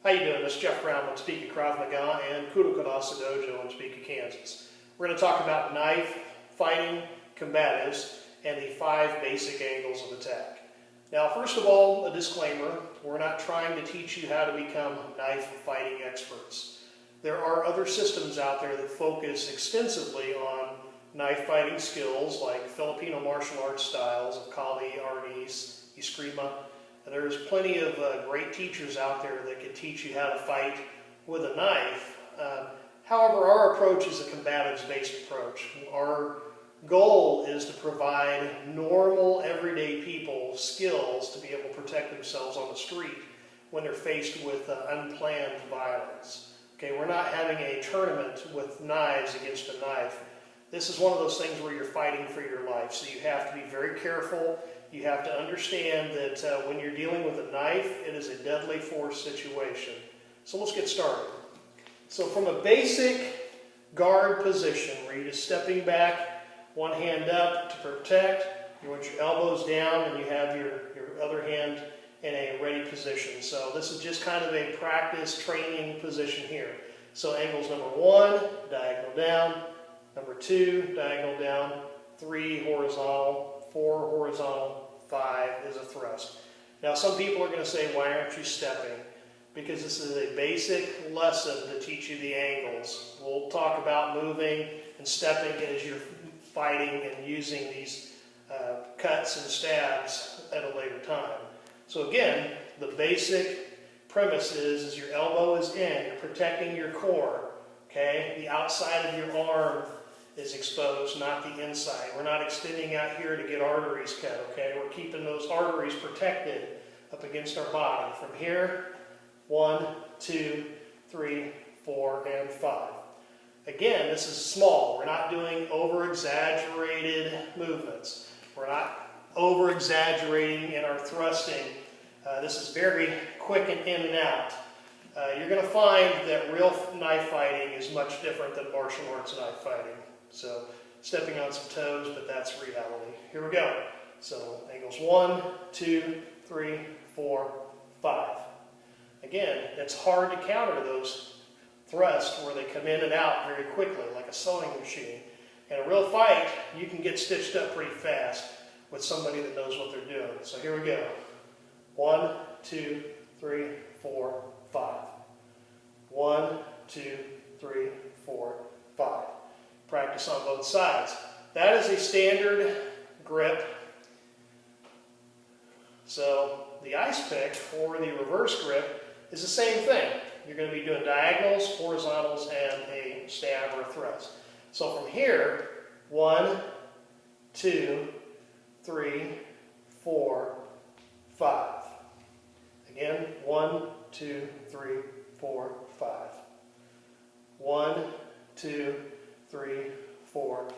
How you doing? This is Jeff Brown with Topeka Krav Maga and Combatives-5 Dojo in Topeka, Kansas. We're going to talk about knife fighting combatives and the 5 basic angles of attack. Now, first of all, a disclaimer, we're not trying to teach you how to become knife fighting experts. There are other systems out there that focus extensively on knife fighting skills like Filipino martial arts styles of Kali, Arnis, Eskrima. There's plenty of great teachers out there that can teach you how to fight with a knife. However, our approach is a combatives-based approach. Our goal is to provide normal, everyday people skills to be able to protect themselves on the street when they're faced with unplanned violence. Okay, we're not having a tournament with knives against a knife. This is one of those things where you're fighting for your life, so you have to be very careful. You have to understand that when you're dealing with a knife, it is a deadly force situation. So let's get started. So from a basic guard position, where you're just stepping back, one hand up to protect, you want your elbows down, and you have your other hand in a ready position. So this is just kind of a practice training position here. So angles number 1, diagonal down, number 2, diagonal down, 3, horizontal, 4, horizontal, 5 is a thrust. Now some people are going to say, why aren't you stepping? Because this is a basic lesson to teach you the angles. We'll talk about moving and stepping as you're fighting and using these cuts and stabs at a later time. So again, the basic premise is your elbow is in, you're protecting your core, okay? The outside of your arm is exposed, not the inside. We're not extending out here to get arteries cut, okay? We're keeping those arteries protected up against our body. From here, 1, 2, 3, 4, and 5. Again, this is small. We're not doing over-exaggerated movements. We're not over-exaggerating in our thrusting. This is very quick and in and out. You're going to find that real knife fighting is much different than martial arts knife fighting. So, stepping on some toes, but that's reality. Here we go. So, angles 1, 2, 3, 4, 5. Again, it's hard to counter those thrusts where they come in and out very quickly, like a sewing machine. In a real fight, you can get stitched up pretty fast with somebody that knows what they're doing. So here we go. 1, 2, 3, 4, 5. 1, 2, 3, 4, 5. Practice on both sides. That is a standard grip. So the ice pick, or the reverse grip, is the same thing. You're going to be doing diagonals, horizontals, and a stab or a thrust. So from here, 1, 2, 3, 4, 5. Again, 1, 2, 3, 4, 5. 1, 2, 3, 4,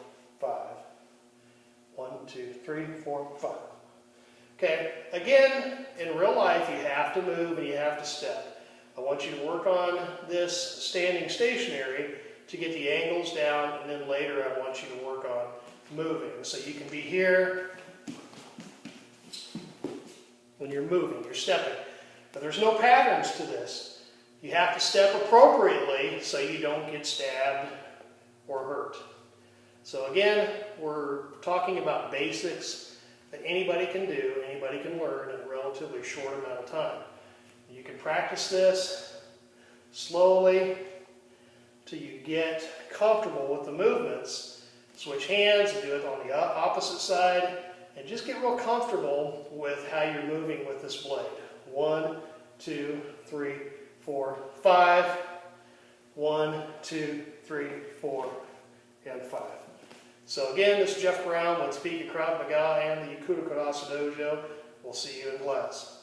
5. 1, 2, 3, 4, 5. Okay, again, in real life, you have to move and you have to step. I want you to work on this standing stationary to get the angles down, and then later I want you to work on moving. So you can be here when you're moving, you're stepping. But there's no patterns to this. You have to step appropriately so you don't get stabbed or hurt. So again, we're talking about basics that anybody can do, anybody can learn in a relatively short amount of time. You can practice this slowly till you get comfortable with the movements. Switch hands and do it on the opposite side, and just get real comfortable with how you're moving with this blade. 1, 2, 3, 4, 5. 1, 2, 3, 4, and 5. So again, this is Jeff Brown with Topeka Krav Maga and the Combatives-5 Dojo. We'll see you in class.